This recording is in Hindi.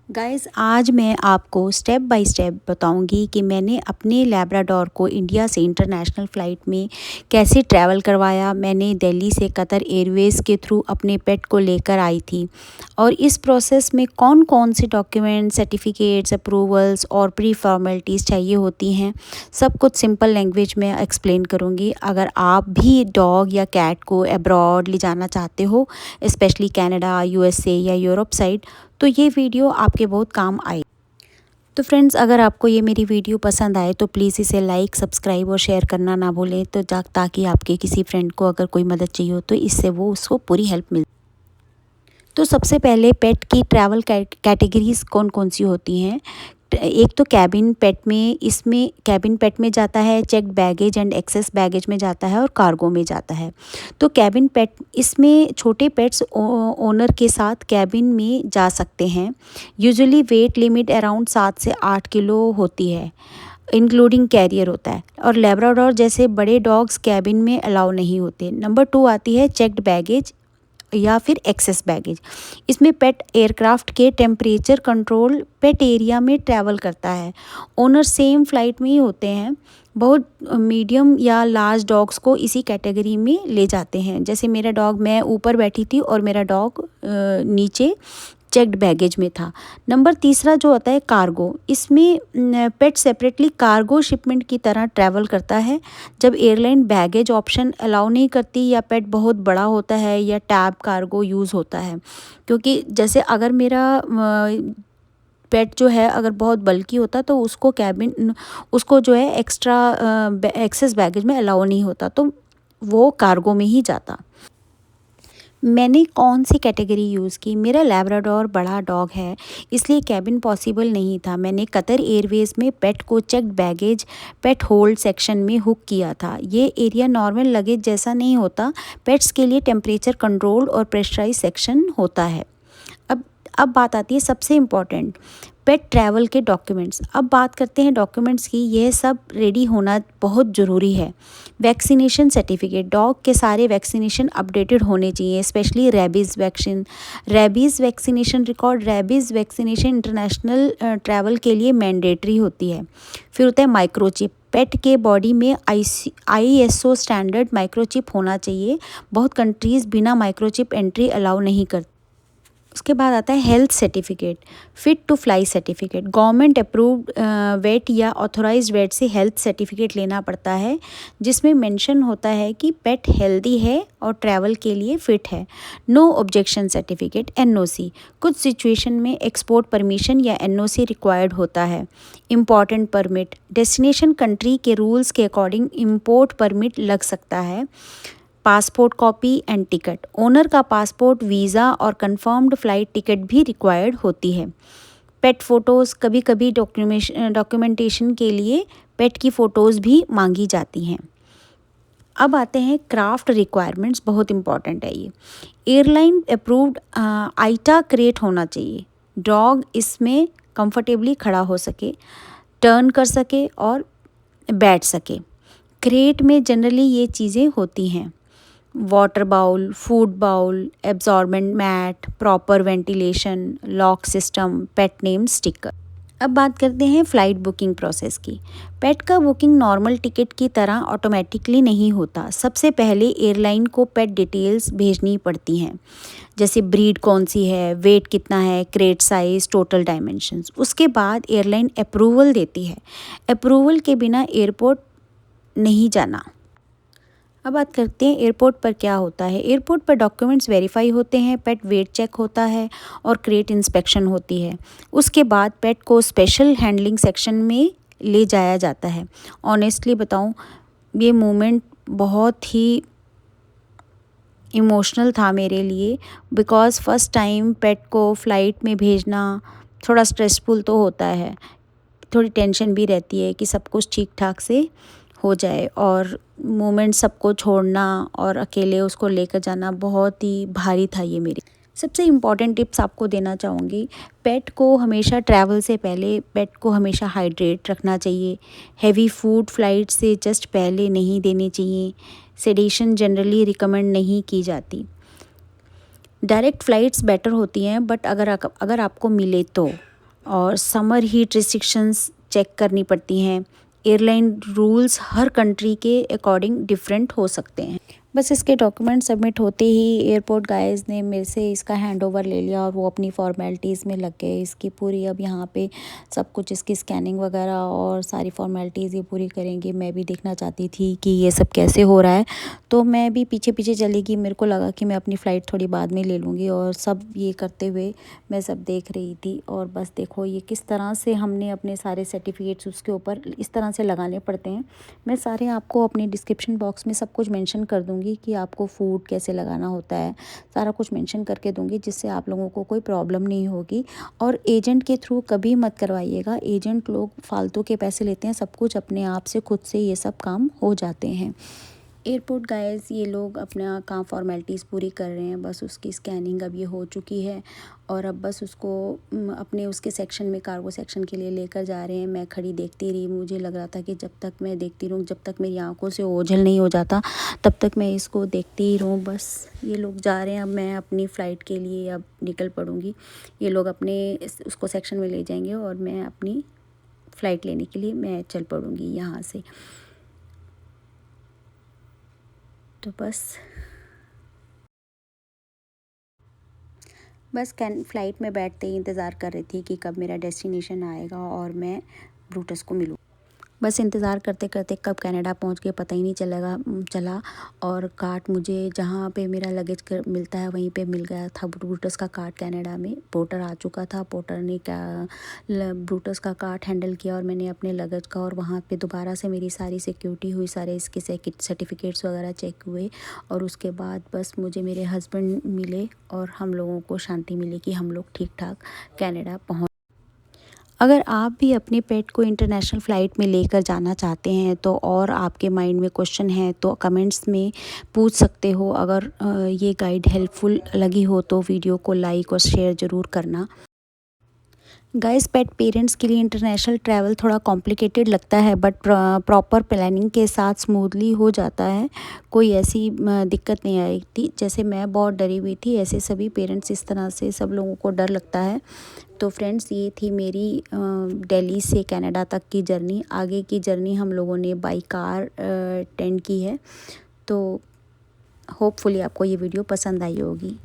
गाइस आज मैं आपको स्टेप बाय स्टेप बताऊंगी कि मैंने अपने लैब्राडोर को इंडिया से इंटरनेशनल फ़्लाइट में कैसे ट्रैवल करवाया। मैंने दिल्ली से कतर एयरवेज़ के थ्रू अपने पेट को लेकर आई थी और इस प्रोसेस में कौन कौन से डॉक्यूमेंट, सर्टिफिकेट्स, अप्रूवल्स और प्री फॉर्मेलिटीज़ चाहिए होती हैं, सब कुछ सिंपल लैंग्वेज में एक्सप्लेन करूँगी। अगर आप भी डॉग या कैट को अब्रॉड ले जाना चाहते हो, स्पेशली कनाडा, यूएसए या यूरोप साइड, तो ये वीडियो आपके बहुत काम आए। तो फ्रेंड्स, अगर आपको ये मेरी वीडियो पसंद आए तो प्लीज़ इसे लाइक, सब्सक्राइब और शेयर करना ना भूलें, तो ताकि आपके किसी फ्रेंड को अगर कोई मदद चाहिए हो तो इससे वो उसको पूरी हेल्प मिल। तो सबसे पहले पेट की ट्रैवल कैटेगरीज कौन कौन सी होती हैं। एक तो कैबिन पेट में, इसमें कैबिन पेट में जाता है, checked baggage and excess baggage में जाता है और कार्गो में जाता है। तो कैबिन पेट, इसमें छोटे पेट्स ओनर के साथ कैबिन में जा सकते हैं। यूजुअली वेट लिमिट अराउंड 7 से 8 किलो होती है, इंक्लूडिंग कैरियर होता है। और लेब्राडोर जैसे बड़े डॉग्स कैबिन में अलाउ नहीं होते। नंबर 2 आती है चेक्ड बैगेज या फिर एक्सेस बैगेज। इसमें पेट एयरक्राफ्ट के टेम्परेचर कंट्रोल पेट एरिया में ट्रैवल करता है। ओनर सेम फ्लाइट में ही होते हैं। बहुत मीडियम या लार्ज डॉग्स को इसी कैटेगरी में ले जाते हैं। जैसे मेरा डॉग, मैं ऊपर बैठी थी और मेरा डॉग नीचे चेक्ड बैगेज में था। नंबर तीसरा जो होता है कार्गो, इसमें पेट सेपरेटली कार्गो शिपमेंट की तरह ट्रैवल करता है। जब एयरलाइन बैगेज ऑप्शन अलाउ नहीं करती या पेट बहुत बड़ा होता है या टैब कार्गो यूज़ होता है। क्योंकि जैसे अगर मेरा पेट जो है अगर बहुत बल्की होता तो उसको जो है एक्स्ट्रा एक्सेस बैगेज में अलाउ नहीं होता, तो वो कार्गो में ही जाता। मैंने कौन सी कैटेगरी यूज़ की, मेरा लैब्राडोर बड़ा डॉग है इसलिए कैबिन पॉसिबल नहीं था। मैंने कतर एयरवेज़ में पेट को चेक्ड बैगेज पेट होल्ड सेक्शन में हुक किया था। ये एरिया नॉर्मल लगेज जैसा नहीं होता, पेट्स के लिए टेम्परेचर कंट्रोल और प्रेशराइज सेक्शन होता है। अब बात आती है सबसे इम्पॉर्टेंट, पेट ट्रैवल के डॉक्यूमेंट्स। अब बात करते हैं डॉक्यूमेंट्स की। यह सब रेडी होना बहुत ज़रूरी है। वैक्सीनेशन सर्टिफिकेट, डॉग के सारे वैक्सीनेशन अपडेटेड होने चाहिए, specially rabies vaccine, rabies vaccination record. Rabies vaccination international travel के लिए मैंडेटरी होती है। फिर होता है माइक्रोचिप, पेट के बॉडी में ISO स्टैंडर्ड माइक्रोचिप होना चाहिए। बहुत कंट्रीज़ बिना माइक्रोचिप एंट्री अलाउ नहीं करती। उसके बाद आता है health certificate, fit to fly certificate. Government approved vet या ऑथोराइज्ड वेट से हेल्थ सर्टिफिकेट लेना पड़ता है, जिसमें मेंशन होता है कि पेट हेल्दी है और ट्रैवल के लिए फ़िट है। No objection certificate, NOC। कुछ सिचुएशन में एक्सपोर्ट परमिशन या NOC रिक्वायर्ड होता है। इम्पॉर्टेंट परमिट, डेस्टिनेशन कंट्री के रूल्स के अकॉर्डिंग इम्पोर्ट परमिट लग सकता है। Passport copy and ticket, owner का पासपोर्ट, वीज़ा और कंफर्म्ड फ़्लाइट टिकट भी रिक्वायर्ड होती है। पेट फ़ोटोज़, कभी कभी डॉक्यूमेंटेशन के लिए पेट की फ़ोटोज़ भी मांगी जाती हैं। अब आते हैं क्राफ्ट रिक्वायरमेंट्स, बहुत इंपॉर्टेंट है ये। एयरलाइन अप्रूव्ड आइटा क्रेट होना चाहिए। डॉग इसमें कंफर्टेबली खड़ा हो सके, टर्न कर सके और बैठ सके। क्रेट में जनरली ये चीज़ें होती हैं। Water bowl, food bowl, absorbent mat, proper ventilation, lock system, pet name sticker. अब बात करते हैं फ़्लाइट बुकिंग प्रोसेस की। पेट का बुकिंग नॉर्मल टिकट की तरह ऑटोमेटिकली नहीं होता। सबसे पहले एयरलाइन को पेट डिटेल्स भेजनी पड़ती हैं, जैसे ब्रीड कौन सी है, वेट कितना है, क्रेट साइज़, टोटल डायमेंशंस। उसके बाद एयरलाइन अप्रूवल देती है। अप्रूवल के बिना एयरपोर्ट नहीं जाना। अब बात करते हैं एयरपोर्ट पर क्या होता है। एयरपोर्ट पर डॉक्यूमेंट्स वेरीफाई होते हैं, पेट वेट चेक होता है और क्रेट इंस्पेक्शन होती है। उसके बाद पेट को स्पेशल हैंडलिंग सेक्शन में ले जाया जाता है। ऑनेस्टली बताऊं, ये मोमेंट बहुत ही इमोशनल था मेरे लिए, बिकॉज़ फ़र्स्ट टाइम पेट को फ़्लाइट में भेजना थोड़ा स्ट्रेसफुल तो होता है। थोड़ी टेंशन भी रहती है कि सब कुछ ठीक ठाक से हो जाए, और मोमेंट सबको छोड़ना और अकेले उसको लेकर जाना बहुत ही भारी था ये मेरी। सबसे इम्पॉर्टेंट टिप्स आपको देना चाहूँगी, पेट को हमेशा ट्रैवल से पहले पेट को हमेशा हाइड्रेट रखना चाहिए। हैवी फूड फ़्लाइट से जस्ट पहले नहीं देने चाहिए। सेडेशन जनरली रिकमेंड नहीं की जाती। डायरेक्ट फ़्लाइट्स बेटर होती हैं, बट अगर आपको मिले तो और समर हीट रिस्ट्रिक्शंस चेक करनी पड़ती हैं। एयरलाइन रूल्स हर कंट्री के अकॉर्डिंग डिफरेंट हो सकते हैं। बस इसके डॉक्यूमेंट सबमिट होते ही एयरपोर्ट गाइज ने मेरे से इसका हैंडओवर ले लिया और वो अपनी फॉर्मेलिटीज़ में लग गए। इसकी पूरी अब यहाँ पे सब कुछ इसकी स्कैनिंग वगैरह और सारी फॉर्मेलिटीज़ ये पूरी करेंगे। मैं भी देखना चाहती थी कि ये सब कैसे हो रहा है, तो मैं भी पीछे पीछे चली गई। मेरे को लगा कि मैं अपनी फ़्लाइट थोड़ी बाद में ले लूँगी, और सब ये करते हुए मैं सब देख रही थी। और बस देखो ये किस तरह से हमने अपने सारे सर्टिफिकेट्स उसके ऊपर इस तरह से लगाने पड़ते हैं। मैं सारे आपको अपने डिस्क्रिप्शन बॉक्स में सब कुछ मेंशन कर दूँगी कि आपको फ़ूड कैसे लगाना होता है, सारा कुछ मेंशन करके दूँगी, जिससे आप लोगों को कोई प्रॉब्लम नहीं होगी। और एजेंट के थ्रू कभी मत करवाइएगा। एजेंट लोग फालतू के पैसे लेते हैं, सब कुछ अपने आप से खुद से ये सब काम हो जाते हैं। एयरपोर्ट गाइस ये लोग अपना काम फॉर्मेलिटीज़ पूरी कर रहे हैं। बस उसकी स्कैनिंग अब ये हो चुकी है, और अब बस उसको अपने उसके सेक्शन में, कार्गो सेक्शन के लिए लेकर जा रहे हैं। मैं खड़ी देखती रही। मुझे लग रहा था कि जब तक मैं देखती रहूँ, जब तक मेरी आंखों से ओझल नहीं हो जाता, तब तक मैं इसको देखती ही रहूँ। बस ये लोग जा रहे हैं, अब मैं अपनी फ़्लाइट के लिए अब निकल पड़ूँगी। ये लोग अपने उसको सेक्शन में ले जाएंगे और मैं अपनी फ़्लाइट लेने के लिए मैं चल पड़ूँगी यहाँ से। तो बस फ़्लाइट में बैठते ही इंतज़ार कर रही थी कि कब मेरा डेस्टिनेशन आएगा और मैं ब्रूटस को मिलूँ। बस इंतज़ार करते करते कब कनाडा पहुंच गए पता ही नहीं चला। और कार्ट मुझे जहां पे मेरा लगेज मिलता है वहीं पे मिल गया था। ब्रूटस का कार्ट कनाडा में पोर्टर आ चुका था। पोर्टर ने ब्रूटस का कार्ट हैंडल किया और मैंने अपने लगेज का, और वहाँ पे दोबारा से मेरी सारी सिक्योरिटी हुई, सारे इसके सर्टिफिकेट्स वगैरह चेक हुए। और उसके बाद बस मुझे मेरे हस्बैंड मिले और हम लोगों को शांति मिली कि हम लोग ठीक ठाक कनाडा पहुँच। अगर आप भी अपने पेट को इंटरनेशनल फ़्लाइट में लेकर जाना चाहते हैं, तो और आपके माइंड में क्वेश्चन है तो कमेंट्स में पूछ सकते हो। अगर ये गाइड हेल्पफुल लगी हो तो वीडियो को लाइक और शेयर ज़रूर करना। गाइस पेट पेरेंट्स के लिए इंटरनेशनल ट्रैवल थोड़ा कॉम्प्लिकेटेड लगता है, बट प्रॉपर प्लानिंग के साथ स्मूथली हो जाता है। कोई ऐसी दिक्कत नहीं आई थी। जैसे मैं बहुत डरी हुई थी, ऐसे सभी पेरेंट्स इस तरह से सब लोगों को डर लगता है। तो फ्रेंड्स ये थी मेरी दिल्ली से कनाडा तक की जर्नी। आगे की जर्नी हम लोगों ने बाई कार अटेंड की है। तो होपफुली आपको ये वीडियो पसंद आई होगी।